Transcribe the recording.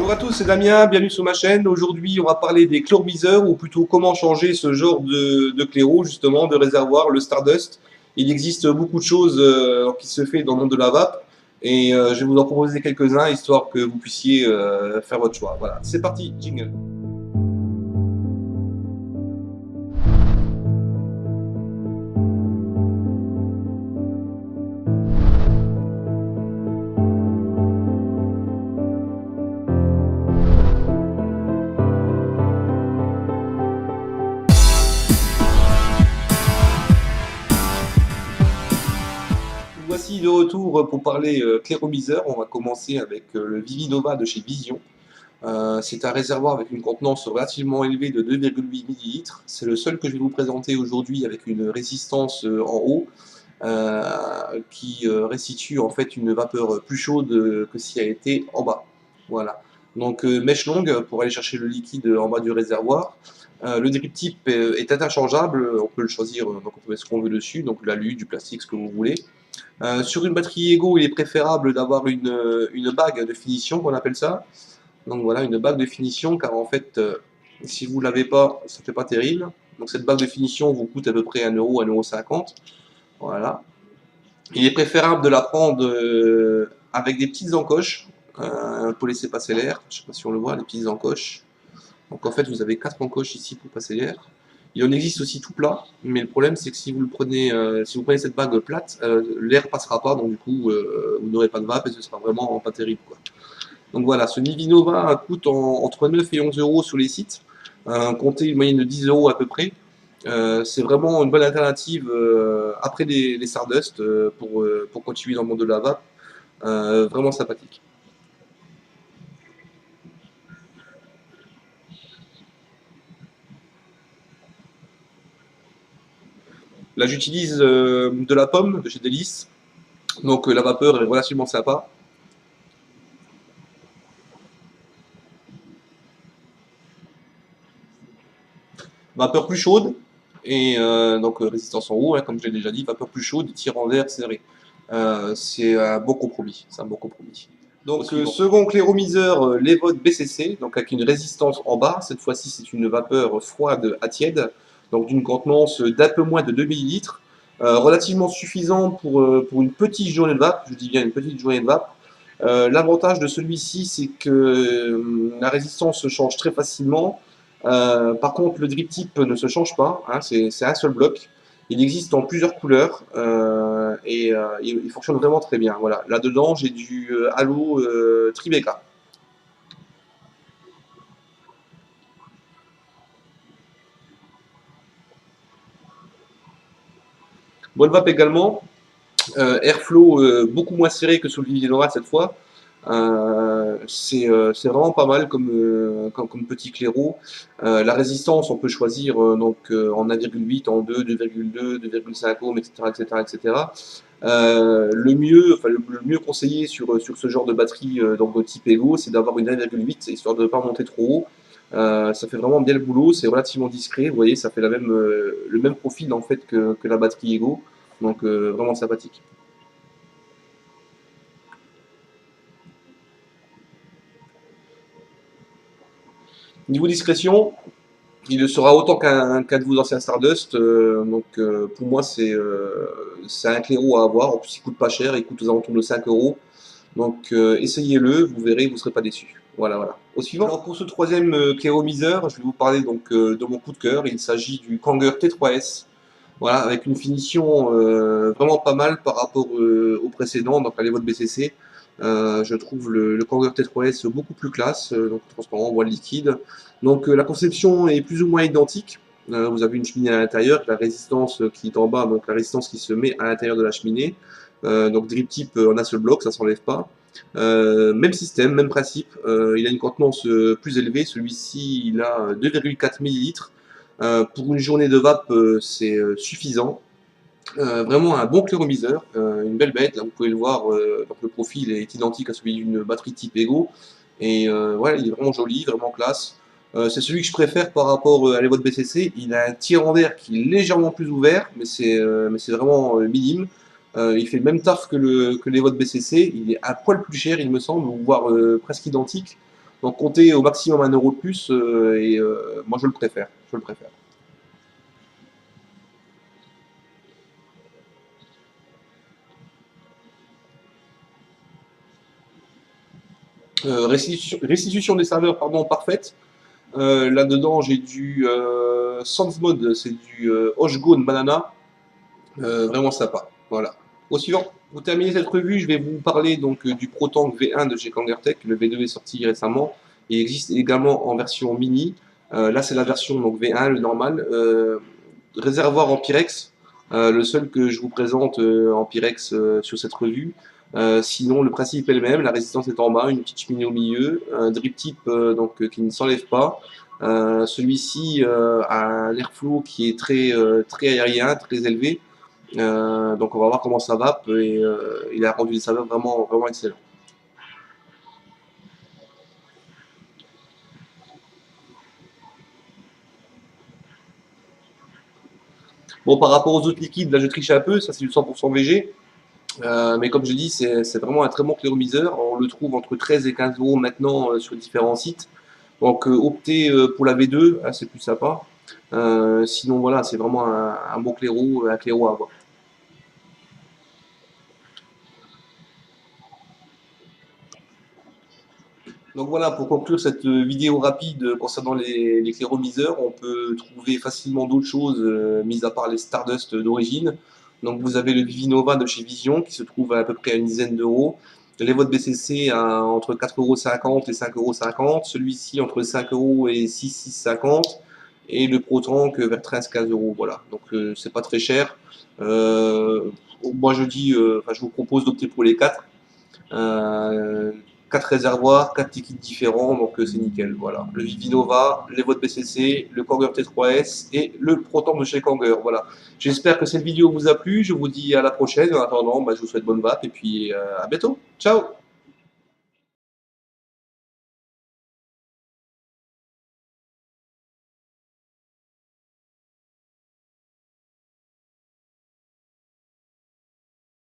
Bonjour à tous, c'est Damien, bienvenue sur ma chaîne. Aujourd'hui, on va parler des chlorobyseurs, ou plutôt comment changer ce genre de claireau, justement, de réservoir, le Stardust. Il existe beaucoup de choses qui se fait dans le monde de la vape, et je vais vous en proposer quelques-uns, histoire que vous puissiez faire votre choix. Voilà, c'est parti, jingle. Voici de retour pour parler chlorobyseur. On va commencer avec le Vivinova de chez Vision. C'est un réservoir avec une contenance relativement élevée de 2,8 ml. C'est le seul que je vais vous présenter aujourd'hui avec une résistance en haut qui restitue en fait une vapeur plus chaude que si elle était en bas. Voilà. Donc mèche longue pour aller chercher le liquide en bas du réservoir. Le drip type est interchangeable, on peut le choisir, donc on peut mettre ce qu'on veut dessus, donc l'alu, du plastique, ce que vous voulez. Sur une batterie Ego, il est préférable d'avoir une bague de finition, qu'on appelle ça. Donc voilà, une bague de finition, car en fait, si vous ne l'avez pas, ça fait pas terrible. Donc cette bague de finition vous coûte à peu près 1 euro, 1,50 €. Voilà. Il est préférable de la prendre avec des petites encoches pour laisser passer l'air. Je ne sais pas si on le voit, les petites encoches. Donc en fait, vous avez 4 encoches ici pour passer l'air. Il en existe aussi tout plat, mais le problème c'est que si vous le prenez, si vous prenez cette bague plate, l'air passera pas, donc du coup vous n'aurez pas de vape et ce sera vraiment pas terrible, quoi. Donc voilà, ce Vivinova coûte entre 9 et 11 euros sur les sites, comptez une moyenne de 10 euros à peu près. C'est vraiment une bonne alternative après les Stardust pour continuer dans le monde de la vape, vraiment sympathique. Là j'utilise de la pomme de chez Délice, donc la vapeur est relativement sympa. Vapeur plus chaude, et donc résistance en haut, hein, comme je l'ai déjà dit, vapeur plus chaude, tir en verre serré. C'est un bon compromis, c'est un bon compromis. Donc second chléromyseur, l'Evod BCC, donc avec une résistance en bas, cette fois-ci c'est une vapeur froide à tiède, donc d'une contenance d'un peu moins de 2 ml, relativement suffisant pour une petite journée de vape, je dis bien une petite journée de vape. L'avantage de celui-ci, c'est que la résistance se change très facilement. Par contre, le drip type ne se change pas, hein, c'est un seul bloc. Il existe en plusieurs couleurs et il fonctionne vraiment très bien. Voilà. Là-dedans, j'ai du Halo Tribeca. Bonne vape également. Airflow beaucoup moins serré que sur le Vivinova cette fois. C'est vraiment pas mal comme petit claireau. La résistance, on peut choisir en 1,8, en 2, 2,2, 2,5 ohms, etc., etc., etc. Le mieux conseillé sur ce genre de batterie donc de type Ego, c'est d'avoir une 1,8, histoire de ne pas monter trop haut. Ça fait vraiment bien le boulot, c'est relativement discret. Vous voyez, ça fait le même profil en fait que la batterie Ego, donc vraiment sympathique. Niveau discrétion, il le sera autant qu'un de vos anciens Stardust. Pour moi, c'est un claireau à avoir. En plus, il coûte pas cher, il coûte aux alentours de 5 euros. Donc essayez-le, vous verrez, vous ne serez pas déçus. Voilà, voilà. Au suivant. Alors pour ce troisième clairomiseur, je vais vous parler de mon coup de cœur. Il s'agit du Kanger T3S. Voilà, avec une finition vraiment pas mal par rapport au précédent, donc à l'Evo de BCC. Je trouve le Kanger T3S beaucoup plus classe, donc transparent, voile liquide. Donc la conception est plus ou moins identique. Vous avez une cheminée à l'intérieur, la résistance qui est en bas, donc la résistance qui se met à l'intérieur de la cheminée. Donc drip type en un seul bloc, ça s'enlève pas. Même système, même principe. Il a une contenance plus élevée. Celui-ci, il a 2,4 ml. Pour une journée de vape, c'est suffisant. Vraiment un bon chloromyseur, une belle bête. Là, vous pouvez le voir, donc le profil est identique à celui d'une batterie type Ego. Et ouais, il est vraiment joli, vraiment classe. C'est celui que je préfère par rapport à l'Evo de BCC. Il a un tirant d'air qui est légèrement plus ouvert, mais c'est vraiment minime. Il fait le même taf que l'Evo de BCC. Il est un poil plus cher, il me semble, voire presque identique. Donc comptez au maximum 1 € de plus, moi je le préfère. Je le préfère. Restitution des serveurs, pardon, parfaite. Là-dedans, j'ai du Sans Mode, c'est du Hoshgone Banana. Vraiment sympa. Voilà. Au suivant. Pour terminer cette revue, je vais vous parler donc du ProTank V1 de chez Kangertech. Le V2 est sorti récemment. Il existe également en version mini. Là, c'est la version donc V1, le normal. Réservoir en Pyrex. Le seul que je vous présente en Pyrex sur cette revue. Sinon, le principe est le même. La résistance est en bas, une petite cheminée au milieu, un drip tip qui ne s'enlève pas. Celui-ci a un airflow qui est très aérien, très élevé. Donc on va voir comment ça va et il a rendu des saveurs vraiment excellents. Bon, par rapport aux autres liquides, là je triche un peu, ça c'est du 100% VG. Mais comme je dis, c'est vraiment un très bon cléromiseur. On le trouve entre 13 et 15 € maintenant sur différents sites. Donc optez pour la V2, hein, c'est plus sympa. Sinon voilà, c'est vraiment un bon claireau, un claireau à avoir. Donc voilà, pour conclure cette vidéo rapide concernant les cléromiseurs, on peut trouver facilement d'autres choses, mis à part les Stardust d'origine. Donc vous avez le Vivinova de chez Vision qui se trouve à peu près à une dizaine d'euros. Les votes BCC à entre 4,50 € et 5,50 €. Celui-ci entre 5 € et 6,50 €. Et le ProTank vers 13-15 €. Voilà, donc c'est pas très cher. Moi je dis, je vous propose d'opter pour les 4. Euh, 4 réservoirs, 4 liquides différents, donc c'est nickel. Voilà. Le Vivinova, les votes BCC, le Kanger T3S et le Proton de chez Kanger. Voilà. J'espère que cette vidéo vous a plu. Je vous dis à la prochaine. En attendant, je vous souhaite bonne vape et puis à bientôt. Ciao!